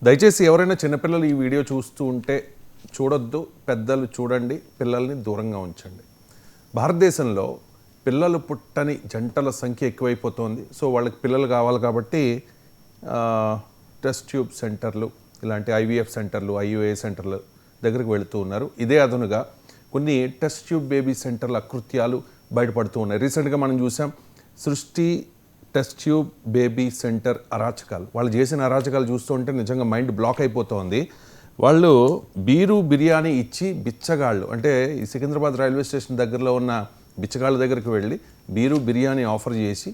దయచేసి ఎవరైనా చిన్నపిల్లలు ఈ వీడియో చూస్తూ ఉంటే చూడొద్దు, పెద్దలు చూడండి, పిల్లల్ని దూరంగా ఉంచండి. భారతదేశంలో పిల్లలు పుట్టని జంటల సంఖ్య ఎక్కువైపోతుంది. సో వాళ్ళకి పిల్లలు కావాలి కాబట్టి టెస్ట్ ట్యూబ్ సెంటర్లు, ఇలాంటి ఐవీఎఫ్ సెంటర్లు, ఐయుఏ సెంటర్లు దగ్గరికి వెళుతూ ఉన్నారు. ఇదే అదనుగా కొన్ని టెస్ట్ ట్యూబ్ బేబీ సెంటర్ల అకృత్యాలు బయటపడుతూ ఉన్నాయి. రీసెంట్గా మనం చూసాం సృష్టి టెస్ట్ ట్యూబ్ బేబీ సెంటర్ అరాచకాలు. వాళ్ళు చేసిన అరాచకాలు చూస్తుంటే నిజంగా మైండ్ బ్లాక్ అయిపోతుంది. వాళ్ళు బీరు బిర్యానీ ఇచ్చి బిచ్చగాళ్ళు, అంటే ఈ సికింద్రాబాద్ రైల్వే స్టేషన్ దగ్గరలో ఉన్న బిచ్చగాళ్ళ దగ్గరికి వెళ్ళి బీరు బిర్యానీ ఆఫర్ చేసి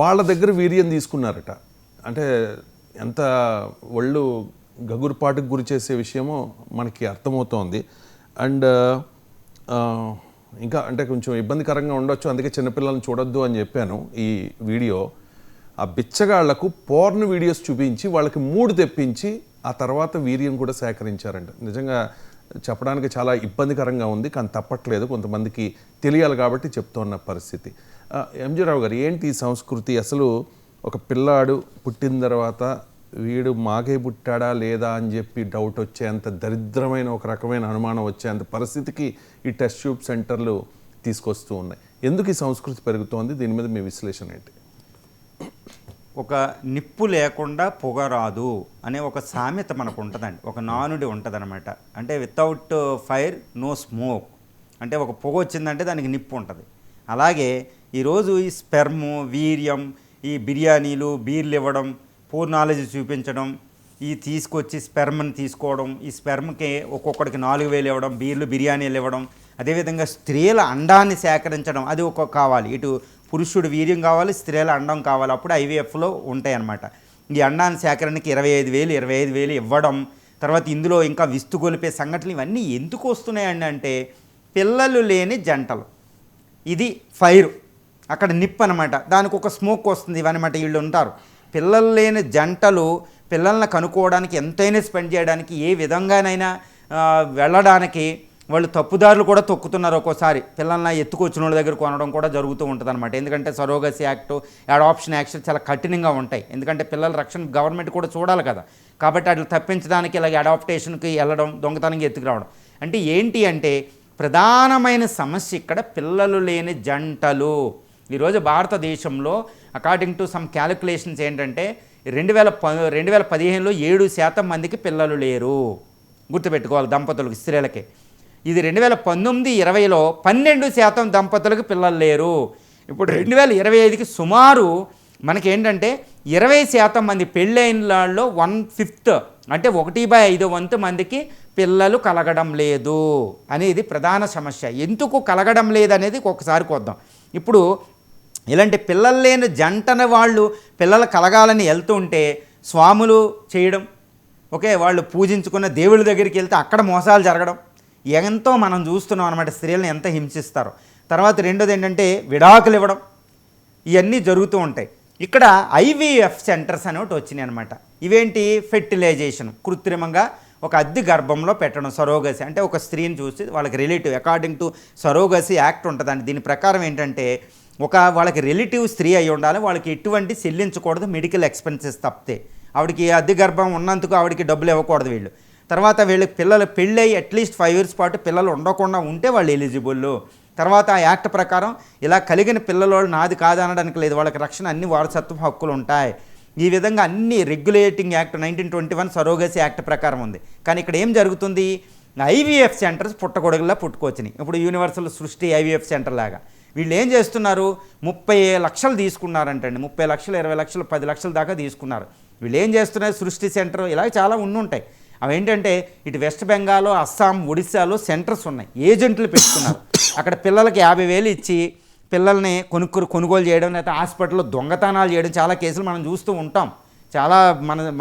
వాళ్ళ దగ్గర వీర్యం తీసుకున్నారట. అంటే ఎంత ఒళ్ళు గగురుపాటుకు గురి చేసే విషయమో మనకి అర్థమవుతోంది. అండ్ ఇంకా అంటే కొంచెం ఇబ్బందికరంగా ఉండొచ్చు, అందుకే చిన్నపిల్లల్ని చూడొద్దు అని చెప్పాను. ఈ వీడియో ఆ బిచ్చగాళ్లకు పోర్న్ వీడియోస్ చూపించి వాళ్ళకి మూడు తెప్పించి ఆ తర్వాత వీర్యం కూడా సేకరించారంట. నిజంగా చెప్పడానికి చాలా ఇబ్బందికరంగా ఉంది, కానీ తప్పట్లేదు, కొంతమందికి తెలియాలి కాబట్టి చెప్తున్న పరిస్థితి. ఎంజీ రావు గారు, ఏంటి ఈ సంస్కృతి? అసలు ఒక పిల్లాడు పుట్టిన తర్వాత వీడు మాకే పుట్టాడా లేదా అని చెప్పి డౌట్ వచ్చేంత దరిద్రమైన, ఒక రకమైన అనుమానం వచ్చేంత పరిస్థితికి ఈ టెస్ట్ ట్యూబ్ సెంటర్లు తీసుకొస్తూ ఉన్నాయి. ఎందుకు ఈ సంస్కృతి పెరుగుతోంది? దీని మీద మీ విశ్లేషణ ఏంటి? ఒక నిప్పు లేకుండా పొగ రాదు అనే ఒక సామెత మనకు ఉంటుందండి, ఒక నానుడి ఉంటుందన్నమాట. అంటే వితౌట్ ఫైర్ నో స్మోక్, అంటే ఒక పొగ వచ్చిందంటే దానికి నిప్పు ఉంటుంది. అలాగే ఈరోజు ఈ స్పెర్మ్, వీర్యం, ఈ బిర్యానీలు, బీర్లు ఇవ్వడం, పూర్ నాలెడ్జ్ చూపించడం, ఈ తీసుకొచ్చి స్పెర్మ్ని తీసుకోవడం, ఈ స్పెర్మ్కి ఒక్కొక్కడికి 4,000 ఇవ్వడం, బీర్లు బిర్యానీలు ఇవ్వడం, అదేవిధంగా స్త్రీల అండాన్ని సేకరించడం, అది ఒక కావాలి. ఇటు పురుషుడు వీర్యం కావాలి, స్త్రీల అండం కావాలి, అప్పుడు ఐవీఎఫ్లో ఉంటాయి అన్నమాట. ఈ అండాన్ని సేకరణకి 25,000 ఇవ్వడం, తర్వాత ఇందులో ఇంకా విస్తుగొలిపే సంఘటనలు, ఇవన్నీ ఎందుకు వస్తున్నాయండి అంటే పిల్లలు లేని జంటలు, ఇది ఫైర్, అక్కడ నిప్పు అనమాట, దానికి ఒక స్మోక్ వస్తుంది ఇవన్నమాట. వీళ్ళు ఉంటారు పిల్లలు లేని జంటలు, పిల్లల్ని కనుక్కోవడానికి, ఎంతైనా స్పెండ్ చేయడానికి, ఏ విధంగానైనా వెళ్ళడానికి వాళ్ళు తప్పుదారులు కూడా తొక్కుతున్నారు. ఒక్కోసారి పిల్లల్ని ఎత్తుకొచ్చిన వాళ్ళ దగ్గర కొనడం కూడా జరుగుతూ ఉంటుంది అనమాట. ఎందుకంటే సరోగసీ యాక్టు, అడాప్షన్ యాక్ట్ చాలా కఠినంగా ఉంటాయి. ఎందుకంటే పిల్లల రక్షణ గవర్నమెంట్ కూడా చూడాలి కదా. కాబట్టి అట్లా తప్పించడానికి ఇలాగ అడాప్టేషన్కి వెళ్ళడం, దొంగతనంగా ఎత్తుకురావడం. అంటే ఏంటి అంటే ప్రధానమైన సమస్య ఇక్కడ పిల్లలు లేని జంటలు. ఈరోజు భారతదేశంలో అకార్డింగ్ టు సమ్ క్యాలిక్యులేషన్స్ ఏంటంటే 2015లో 7% మందికి పిల్లలు లేరు. గుర్తుపెట్టుకోవాలి, దంపతులకు, స్త్రీలకి. ఇది 2019-20లో 12% దంపతులకు పిల్లలు లేరు. ఇప్పుడు 2025కి సుమారు మనకేంటంటే 20% మంది పెళ్ళైన వాళ్ళలో 1/5, అంటే 1/5 వంతు మందికి పిల్లలు కలగడం లేదు అనేది ప్రధాన సమస్య. ఎందుకు కలగడం లేదనేది ఒకసారి కొద్దాం. ఇప్పుడు ఇలాంటి పిల్లలు లేని జంటన వాళ్ళు పిల్లలు కలగాలని వెళ్తుంటే స్వాములు చేయడం, ఓకే, వాళ్ళు పూజించుకున్న దేవుళ్ళ దగ్గరికి వెళ్తే అక్కడ మోసాలు జరగడం, ఎంతో మనం చూస్తున్నాం అనమాట. స్త్రీలను ఎంత హింసిస్తారో. తర్వాత రెండోది ఏంటంటే విడాకులు ఇవ్వడం, ఇవన్నీ జరుగుతూ ఉంటాయి. ఇక్కడ ఐవీఎఫ్ సెంటర్స్ అని ఒకటి వచ్చినాయి అనమాట. ఇవేంటి? ఫెర్టిలైజేషన్, కృత్రిమంగా ఒక అద్దె గర్భంలో పెట్టడం, సరోగసి. అంటే ఒక స్త్రీని చూసి వాళ్ళకి relative, according to surrogacy act ఉంటుందండి. దీని ప్రకారం ఏంటంటే వాళ్ళకి రిలేటివ్ స్త్రీ అయి ఉండాలి, వాళ్ళకి ఎటువంటి చెల్లించకూడదు మెడికల్ ఎక్స్పెన్సెస్ తప్పితే. ఆవిడకి అద్దె గర్భం ఉన్నందుకు ఆవిడకి డబ్బులు ఇవ్వకూడదు వీళ్ళు. తర్వాత వీళ్ళకి పిల్లలు పెళ్ళయి అట్లీస్ట్ 5 years పాటు పిల్లలు ఉండకుండా ఉంటే వాళ్ళు ఎలిజిబుల్. తర్వాత ఆ యాక్ట్ ప్రకారం ఇలా కలిగిన పిల్లలు నాది కాదనడానికి లేదు, వాళ్ళకి రక్షణ, అన్ని వారసత్వ హక్కులు ఉంటాయి. ఈ విధంగా అన్ని రెగ్యులేటింగ్ యాక్ట్ 1921 సరోగసీ యాక్ట్ ప్రకారం ఉంది. కానీ ఇక్కడ ఏం జరుగుతుంది? ఐవీఎఫ్ సెంటర్స్ పుట్టగొడుగులా పుట్టుకొచ్చినాయి. ఇప్పుడు యూనివర్సల్ సృష్టి ఐవీఎఫ్ సెంటర్ లాగా వీళ్ళు ఏం చేస్తున్నారు? 30 లక్షలు తీసుకున్నారంటండి. 30 లక్షలు, 20 లక్షలు, 10 లక్షల దాకా తీసుకున్నారు. వీళ్ళు ఏం చేస్తున్నారు? సృష్టి సెంటర్ ఇలా చాలా ఉంటాయి. అవి ఏంటంటే ఇటు వెస్ట్ బెంగాల్, అస్సాం, ఒడిశాలో సెంటర్స్ ఉన్నాయి. ఏజెంట్లు పెట్టుకున్నారు. అక్కడ పిల్లలకి 50,000 ఇచ్చి పిల్లల్ని కొనుగోలు చేయడం, లేకపోతే హాస్పిటల్లో దొంగతనాలు చేయడం చాలా కేసులు మనం చూస్తూ ఉంటాం. చాలా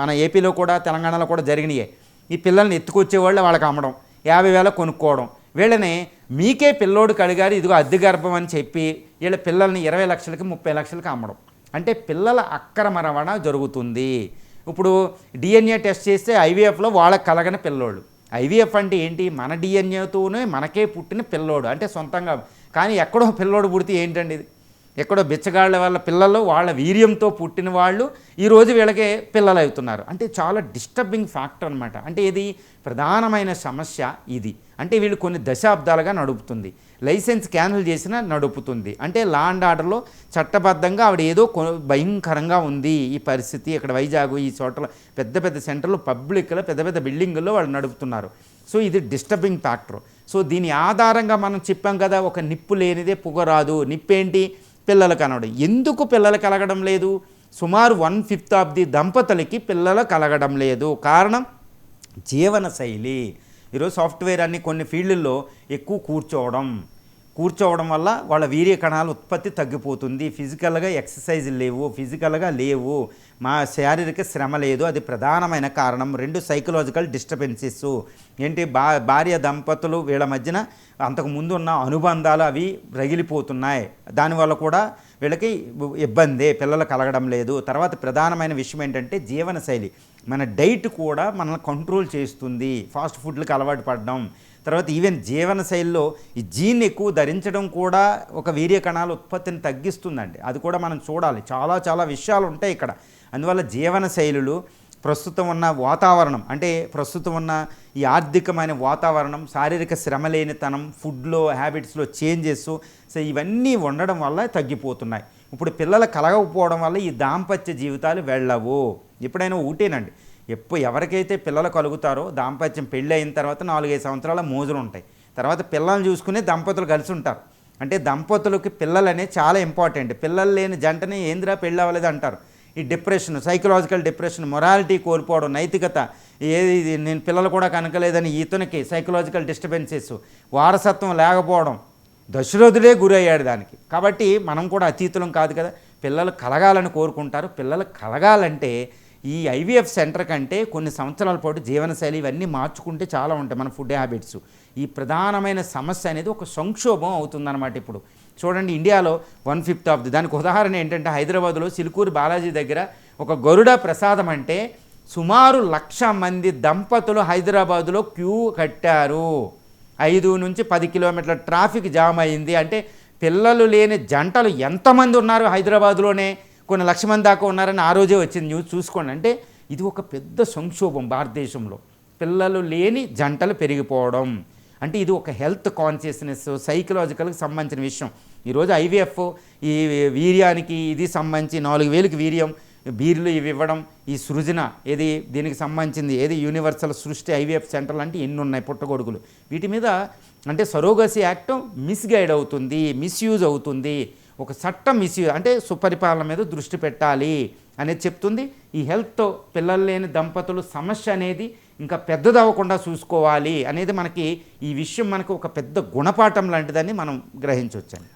మన ఏపీలో కూడా, తెలంగాణలో కూడా జరిగినాయి. ఈ పిల్లల్ని ఎత్తుకొచ్చేవాళ్ళు వాళ్ళకి అమ్మడం, 50,000 కొనుక్కోవడం. వీళ్ళని మీకే పిల్లోడు కడిగారు, ఇదిగో అద్దె గర్భం అని చెప్పి వీళ్ళ పిల్లల్ని 20 లక్షలకి, 30 లక్షలకి అమ్మడం. అంటే పిల్లల అక్రమ రవాణా జరుగుతుంది. ఇప్పుడు డిఎన్ఏ టెస్ట్ చేస్తే ఐవీఎఫ్లో వాళ్ళకి కలగని పిల్లోడు. ఐవీఎఫ్ అంటే ఏంటి? మన డిఎన్ఏతోనే మనకే పుట్టిన పిల్లోడు, అంటే సొంతంగా. కానీ ఎక్కడో పిల్లోడు పుడితే ఏంటండి ఇది? ఎక్కడో బిచ్చగాళ్ళ వాళ్ళ పిల్లలు వాళ్ళ వీర్యంతో పుట్టిన వాళ్ళు ఈరోజు వీళ్ళకే పిల్లలు అవుతున్నారు. అంటే చాలా డిస్టర్బింగ్ ఫ్యాక్టర్ అనమాట. అంటే ఇది ప్రధానమైన సమస్య ఇది. అంటే వీళ్ళు కొన్ని దశాబ్దాలుగా నడుపుతుంది, లైసెన్స్ క్యాన్సిల్ చేసినా నడుపుతుంది. అంటే లా అండ్ ఆర్డర్లో చట్టబద్ధంగా ఆవిడ ఏదో భయంకరంగా ఉంది ఈ పరిస్థితి. ఇక్కడ వైజాగ్ ఈ చోట్ల పెద్ద పెద్ద సెంటర్లు పబ్లిక్లో పెద్ద పెద్ద బిల్డింగుల్లో వాళ్ళు నడుపుతున్నారు. సో ఇది డిస్టర్బింగ్ ఫ్యాక్టర్. సో దీని ఆధారంగా మనం చెప్పాం కదా, ఒక నిప్పు లేనిదే పొగరాదు. నిప్పేంటి? పిల్లలు కనడం. ఎందుకు పిల్లలు కలగడం లేదు? సుమారు 1/5 ఆఫ్ ది దంపతులకి పిల్లలు కలగడం లేదు. కారణం జీవనశైలి. ఈరోజు సాఫ్ట్వేర్ అన్ని కొన్ని ఫీల్డ్ల్లో ఎక్కువ కూర్చోవడం వల్ల వాళ్ళ వీర్య కణాల ఉత్పత్తి తగ్గిపోతుంది. ఫిజికల్గా ఎక్సర్సైజ్ లేవు, మా శారీరక శ్రమ లేదు. అది ప్రధానమైన కారణం. 2 సైకలాజికల్ డిస్టర్బెన్సెస్. ఏంటి? భార్య దంపతులు వీళ్ళ మధ్యన అంతకుముందు ఉన్న అనుబంధాలు అవి రగిలిపోతున్నాయి. దానివల్ల కూడా వీళ్ళకి ఇబ్బందే, పిల్లలు కలగడం లేదు. తర్వాత ప్రధానమైన విషయం ఏంటంటే జీవనశైలి. మన డైట్ కూడా మనల్ని కంట్రోల్ చేస్తుంది. ఫాస్ట్ ఫుడ్లకు అలవాటు పడడం, తర్వాత ఈవెన్ జీవనశైలిలో ఈ జీన్ ఎక్కువ ధరించడం కూడా ఒక వీర్య కణాల ఉత్పత్తిని తగ్గిస్తుందండి. అది కూడా మనం చూడాలి. చాలా విషయాలు ఉంటాయి ఇక్కడ. అందువల్ల జీవనశైలులు, ప్రస్తుతం ఉన్న వాతావరణం, అంటే ప్రస్తుతం ఉన్న ఈ ఆర్థికమైన వాతావరణం, శారీరక శ్రమ లేనితనం, ఫుడ్లో హ్యాబిట్స్లో చేంజెస్, సో ఇవన్నీ ఉండడం వల్ల తగ్గిపోతున్నాయి. ఇప్పుడు పిల్లలు కలగకపోవడం వల్ల ఈ దాంపత్య జీవితాలు వెళ్ళవు. ఎప్పుడైనా ఒకటేనండి, ఎవరికైతే పిల్లలు కలుగుతారో దాంపత్యం పెళ్ళి అయిన తర్వాత 4-5 సంవత్సరాల మోజులు ఉంటాయి. తర్వాత పిల్లల్ని చూసుకునే దంపతులు కలిసి ఉంటారు. అంటే దంపతులకి పిల్లలు అనేది చాలా ఇంపార్టెంట్. పిల్లలు లేని జంటని ఏందిరా పెళ్ళి అవ్వలేదు అంటారు. ఈ డిప్రెషన్, సైకలాజికల్ డిప్రెషన్, మొరాలిటీ కోల్పోవడం, నైతికత, ఏది నేను పిల్లలు కూడా కనకలేదని ఇతనికి సైకలాజికల్ డిస్టర్బెన్సెస్, వారసత్వం లేకపోవడం, దశరథుడే గురయ్యాడు దానికి. కాబట్టి మనం కూడా అతీతులం కాదు కదా. పిల్లలు కలగాలని కోరుకుంటారు. పిల్లలు కలగాలంటే ఈ ఐవీఎఫ్ సెంటర్ కంటే కొన్ని సంవత్సరాల పాటు జీవనశైలి ఇవన్నీ మార్చుకుంటే చాలా ఉంటాయి. మన ఫుడ్ హ్యాబిట్స్, ఈ ప్రధానమైన సమస్య అనేది ఒక సంక్షోభం అవుతుందన్నమాట. ఇప్పుడు చూడండి, ఇండియాలో 1/5 ఆఫ్ దానికి ఉదాహరణ ఏంటంటే హైదరాబాద్లో సిలుకూరు బాలాజీ దగ్గర ఒక గరుడ ప్రసాదం అంటే సుమారు 1,00,000 మంది దంపతులు హైదరాబాదులో క్యూ కట్టారు. 5 నుంచి 10 కిలోమీటర్ల ట్రాఫిక్ జామ్ అయింది. అంటే పిల్లలు లేని జంటలు ఎంతమంది ఉన్నారు హైదరాబాద్లోనే? కొన్ని 1,00,000 మంది దాకా ఉన్నారని ఆ రోజే వచ్చింది న్యూస్. చూసుకోండి. అంటే ఇది ఒక పెద్ద సంక్షోభం భారతదేశంలో, పిల్లలు లేని జంటలు పెరిగిపోవడం. అంటే ఇది ఒక హెల్త్ కాన్షియస్నెస్, సైకలాజికల్కి సంబంధించిన విషయం. ఈరోజు ఐవీఎఫ్ ఈ వీర్యానికి ఇది సంబంధించి 4,000కి వీర్యం, బీర్లు ఇవి ఇవ్వడం, ఈ సృజన ఏది దీనికి సంబంధించింది, ఏది యూనివర్సల్ సృష్టి ఐవీఎఫ్ సెంటర్లు అంటే ఎన్ని ఉన్నాయి పుట్టగొడుగులు. వీటి మీద అంటే సరోగసీ యాక్ట్ మిస్గైడ్ అవుతుంది, మిస్యూజ్ అవుతుంది. ఒక చట్టం మిస్యూజ్ అంటే సుపరిపాలన మీద దృష్టి పెట్టాలి అనేది చెప్తుంది. ఈ హెల్త్ పిల్లలు లేని దంపతులు సమస్య అనేది ఇంకా పెద్దదవ్వకుండా చూసుకోవాలి అనేది మనకి ఈ విషయం మనకు ఒక పెద్ద గుణపాఠం లాంటిదని మనం గ్రహించవచ్చండి.